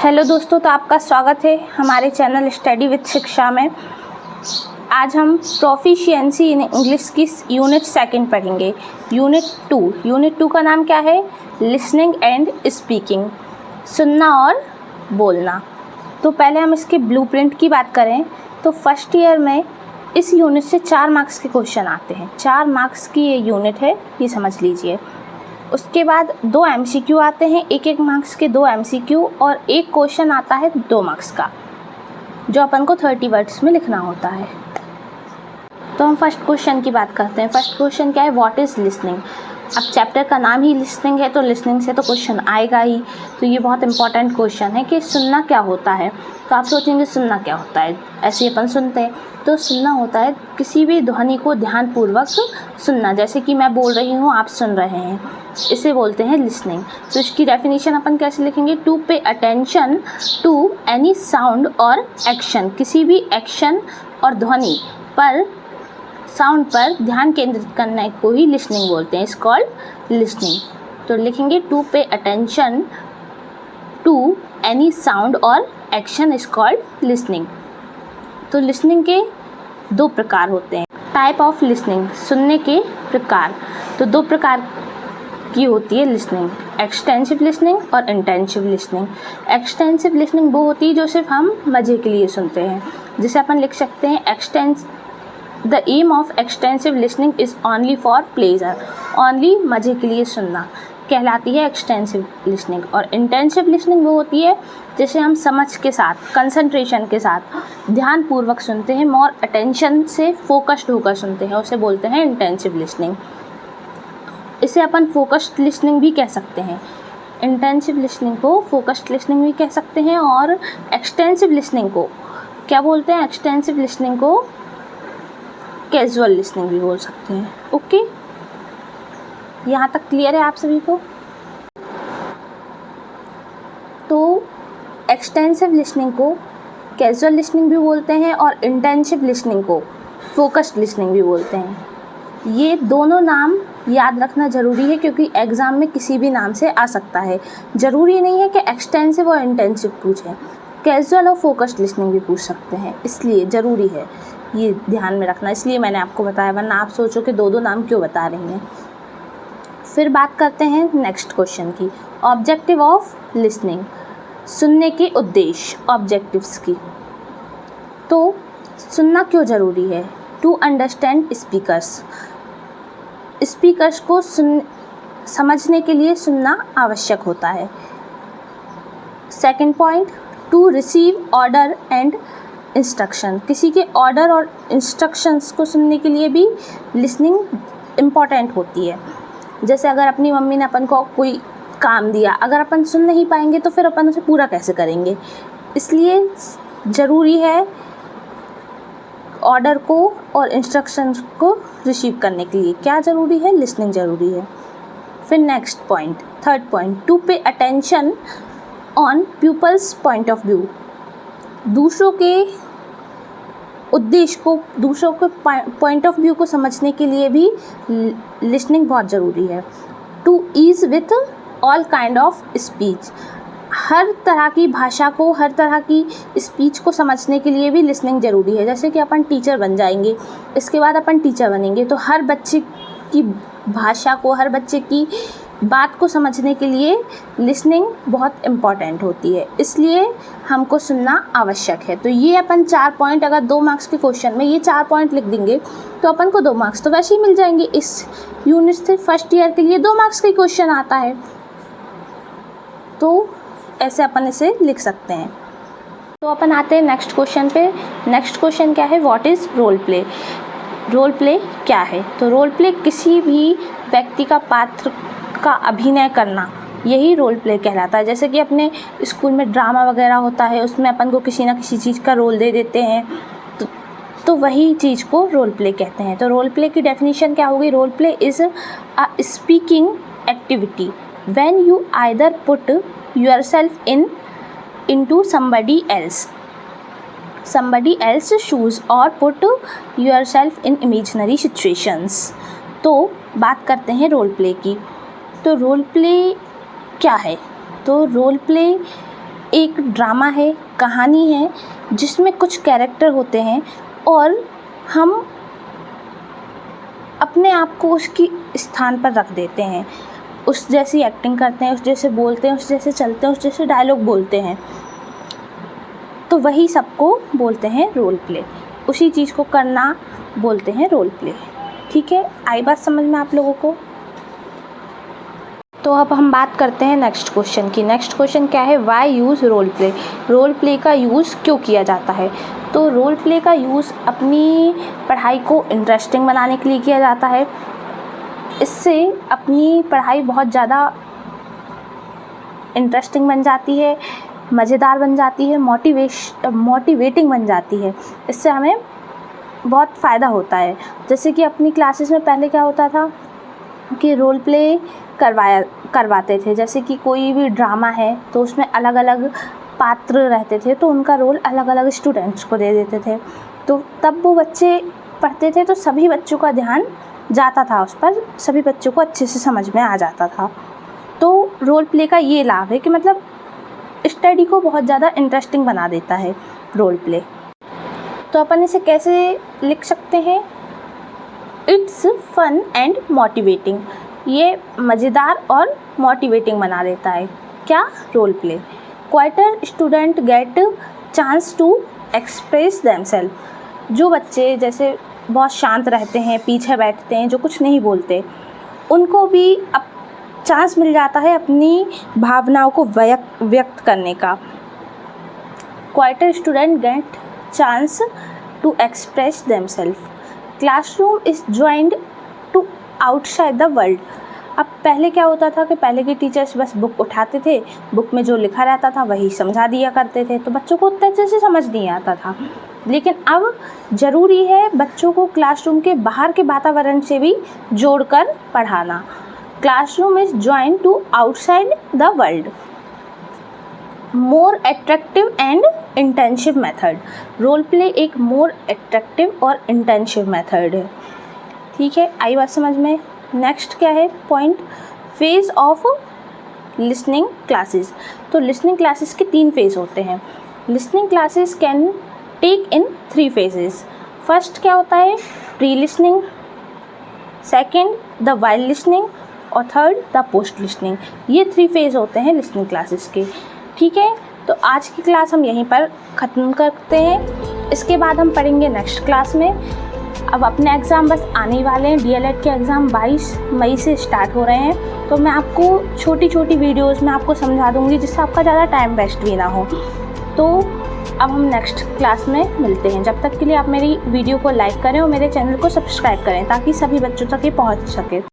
Hello दोस्तों, तो आपका स्वागत है हमारे चैनल स्टडी विद शिक्षा में। आज हम प्रोफिशिएंसी इन इंग्लिश की यूनिट 2 पढ़ेंगे। यूनिट 2 का नाम क्या है? लिसनिंग एंड स्पीकिंग, सुनना और बोलना। तो पहले हम इसके ब्लूप्रिंट की बात करें तो फर्स्ट ईयर में इस यूनिट से 4 मार्क्स के क्वेश्चन आते हैं। 4 मार्क्स की ये यूनिट है, ये समझ लीजिए। उसके बाद 2 MCQ आते हैं, 1-1 मार्क्स के 2 MCQ, और एक क्वेश्चन आता है 2 मार्क्स का, जो अपन को 30 वर्ड्स में लिखना होता है। तो हम फर्स्ट क्वेश्चन की बात करते हैं। फर्स्ट क्वेश्चन क्या है? What is listening. अब चैप्टर का नाम ही लिसनिंग है, तो लिसनिंग से तो क्वेश्चन आएगा ही। तो ये बहुत इंपॉर्टेंट क्वेश्चन है कि सुनना क्या होता है। तो आप सोचेंगे सुनना क्या होता है, ऐसे ही अपन सुनते हैं। तो सुनना होता है किसी भी ध्वनि को ध्यानपूर्वक सुनना, जैसे कि मैं बोल रही हूँ, आप सुन रहे हैं, इसे बोलते हैं लिसनिंग। तो इसकी डेफिनेशन अपन कैसे लिखेंगे? To pay attention to any sound और एक्शन, किसी भी एक्शन और ध्वनि पर, साउंड पर ध्यान केंद्रित करने को ही लिसनिंग बोलते हैं। It's called listening. तो लिखेंगे to pay attention to any sound और एक्शन इज कॉल्ड लिसनिंग। तो लिसनिंग के 2 प्रकार होते हैं। टाइप ऑफ लिसनिंग, सुनने के प्रकार। तो 2 प्रकार की होती है लिसनिंग, एक्सटेंसिव लिसनिंग और इंटेंसिव लिसनिंग। एक्सटेंसिव लिसनिंग वो होती है जो सिर्फ हम मज़े के लिए सुनते हैं, जिसे अपन लिख सकते हैं the aim of extensive listening is only for pleasure, only मज़े के लिए सुनना कहलाती है एक्सटेंसिव लिसनिंग। और इंटेंसिव लिसनिंग वो होती है जिसे हम समझ के साथ, कंसंट्रेशन के साथ, ध्यानपूर्वक सुनते हैं, मोर अटेंशन से फोकस्ड होकर सुनते हैं, उसे बोलते हैं इंटेंसिव लिसनिंग। इसे अपन फोकस्ड लिसनिंग भी कह सकते हैं। इंटेंसिव लिसनिंग को फोकस्ड लिसनिंग भी कह सकते हैं, और एक्सटेंसिव लिसनिंग को क्या बोलते हैं? एक्सटेंसिव लिसनिंग को कैजुअल लिसनिंग भी बोल सकते हैं। ओके, यहाँ तक क्लियर है आप सभी को? तो एक्सटेंसिव लिसनिंग को कैजुअल लिसनिंग भी बोलते हैं, और इंटेंसिव लिसनिंग को फोकस्ड लिसनिंग भी बोलते हैं। ये दोनों नाम याद रखना ज़रूरी है, क्योंकि एग्ज़ाम में किसी भी नाम से आ सकता है। ज़रूरी नहीं है कि एक्सटेंसिव और इंटेंसिव पूछें, कैजुअल और फोकस्ड लिसनिंग भी पूछ सकते हैं। इसलिए ज़रूरी है ये ध्यान में रखना, इसलिए मैंने आपको बताया, वरना आप सोचो कि 2 नाम क्यों बता रही हैं। फिर बात करते हैं नेक्स्ट क्वेश्चन की, ऑब्जेक्टिव ऑफ लिसनिंग, सुनने के उद्देश्य, ऑब्जेक्टिव्स की। तो सुनना क्यों ज़रूरी है? टू अंडरस्टैंड स्पीकर्स को समझने के लिए सुनना आवश्यक होता है। Second point, to receive order and instruction, किसी के ऑर्डर और इंस्ट्रक्शंस को सुनने के लिए भी लिसनिंग इम्पॉर्टेंट होती है। जैसे अगर अपनी मम्मी ने अपन को कोई काम दिया, अगर अपन सुन नहीं पाएंगे तो फिर अपन उसे पूरा कैसे करेंगे? इसलिए ज़रूरी है ऑर्डर को और इंस्ट्रक्शंस को रिसीव करने के लिए क्या ज़रूरी है? लिसनिंग ज़रूरी है। फिर next point, third point, to pay attention on people's point of view, दूसरों के उद्देश्य को, दूसरों के पॉइंट ऑफ व्यू को समझने के लिए भी लिसनिंग बहुत ज़रूरी है। To ease with all kind of speech, हर तरह की भाषा को, हर तरह की स्पीच को समझने के लिए भी लिसनिंग ज़रूरी है। जैसे कि अपन टीचर बन जाएंगे, इसके बाद अपन टीचर बनेंगे, तो हर बच्चे की भाषा को, हर बच्चे की बात को समझने के लिए लिसनिंग बहुत इम्पॉर्टेंट होती है, इसलिए हमको सुनना आवश्यक है। तो ये अपन 4 पॉइंट, अगर 2 मार्क्स के क्वेश्चन में ये 4 पॉइंट लिख देंगे तो अपन को 2 मार्क्स तो वैसे ही मिल जाएंगे। इस यूनिट से फर्स्ट ईयर के लिए 2 मार्क्स का क्वेश्चन आता है, तो ऐसे अपन इसे लिख सकते हैं। तो अपन आते हैं नेक्स्ट क्वेश्चन पे। नेक्स्ट क्वेश्चन क्या है? What is role play. Role play क्या है? तो रोल प्ले किसी भी व्यक्ति का पात्र का अभिनय करना, यही रोल प्ले कहलाता है। जैसे कि अपने स्कूल में ड्रामा वगैरह होता है, उसमें अपन को किसी ना किसी चीज़ का रोल दे देते हैं, तो वही चीज़ को रोल प्ले कहते हैं। तो रोल प्ले की डेफिनेशन क्या होगी? Role play is a speaking activity when you either put yourself into somebody else's shoes or put yourself in imaginary situations। तो बात करते हैं रोल प्ले की। तो रोल प्ले क्या है? तो रोल प्ले एक ड्रामा है, कहानी है, जिसमें कुछ कैरेक्टर होते हैं और हम अपने आप को उसकी स्थान पर रख देते हैं, उस जैसी एक्टिंग करते हैं, उस जैसे बोलते हैं, उस जैसे चलते हैं, उस जैसे डायलॉग बोलते हैं, तो वही सबको बोलते हैं रोल प्ले। उसी चीज़ को करना बोलते हैं रोल प्ले। ठीक है, आई बात समझ में आप लोगों को? तो अब हम बात करते हैं नेक्स्ट क्वेश्चन की। नेक्स्ट क्वेश्चन क्या है? Why use role play? Role play का यूज़ क्यों किया जाता है? तो रोल प्ले का यूज़ अपनी पढ़ाई को इंटरेस्टिंग बनाने के लिए किया जाता है। इससे अपनी पढ़ाई बहुत ज़्यादा इंटरेस्टिंग बन जाती है, मज़ेदार बन जाती है, मोटिवेटिंग बन जाती है। इससे हमें बहुत फ़ायदा होता है। जैसे कि अपनी क्लासेस में पहले क्या होता था कि रोल प्ले करवाते थे। जैसे कि कोई भी ड्रामा है तो उसमें अलग अलग पात्र रहते थे, तो उनका रोल अलग अलग स्टूडेंट्स को दे देते थे। तो तब वो बच्चे पढ़ते थे तो सभी बच्चों का ध्यान जाता था उस पर, सभी बच्चों को अच्छे से समझ में आ जाता था। तो रोल प्ले का ये लाभ है कि मतलब स्टडी को बहुत ज़्यादा इंटरेस्टिंग बना देता है रोल प्ले। तो अपन इसे कैसे लिख सकते हैं? It's fun and motivating. ये मज़ेदार और मोटिवेटिंग बना देता है। क्या? Role play. Quieter student get chance to express themselves. जो बच्चे जैसे बहुत शांत रहते हैं, पीछे बैठते हैं, जो कुछ नहीं बोलते, उनको भी अब चांस मिल जाता है अपनी भावनाओं को व्यक्त करने का। Quieter student get chance to express themselves. Classroom is joined to outside the world. अब पहले क्या होता था कि पहले के टीचर्स बस बुक उठाते थे, बुक में जो लिखा रहता था वही समझा दिया करते थे, तो बच्चों को उतने अच्छे से समझ नहीं आता था। लेकिन अब ज़रूरी है बच्चों को क्लासरूम के बाहर के वातावरण से भी जोड़कर पढ़ाना। Classroom is joined to outside the world. More attractive and intensive method. Role play एक मोर एट्रैक्टिव और इंटेंसिव मेथड है। ठीक है, आई बात समझ में? नेक्स्ट क्या है point? Phase of listening classes. तो लिसनिंग क्लासेस के 3 फेज़ होते हैं। Listening classes can take in 3 phases. First क्या होता है? Pre listening, second the while listening और थर्ड द पोस्ट लिसनिंग। ये 3 फेज़ होते हैं लिसनिंग क्लासेस के। ठीक है, तो आज की क्लास हम यहीं पर ख़त्म करते हैं। इसके बाद हम पढ़ेंगे नेक्स्ट क्लास में। अब अपने एग्ज़ाम बस आने वाले हैं। डीएलएड के एग्ज़ाम 22 मई से स्टार्ट हो रहे हैं, तो मैं आपको छोटी छोटी वीडियोज़ में आपको समझा दूँगी जिससे आपका ज़्यादा टाइम वेस्ट भी ना हो। तो अब हम नेक्स्ट क्लास में मिलते हैं। जब तक के लिए आप मेरी वीडियो को लाइक करें और मेरे चैनल को सब्सक्राइब करें ताकि सभी बच्चों तक ये पहुँच सके।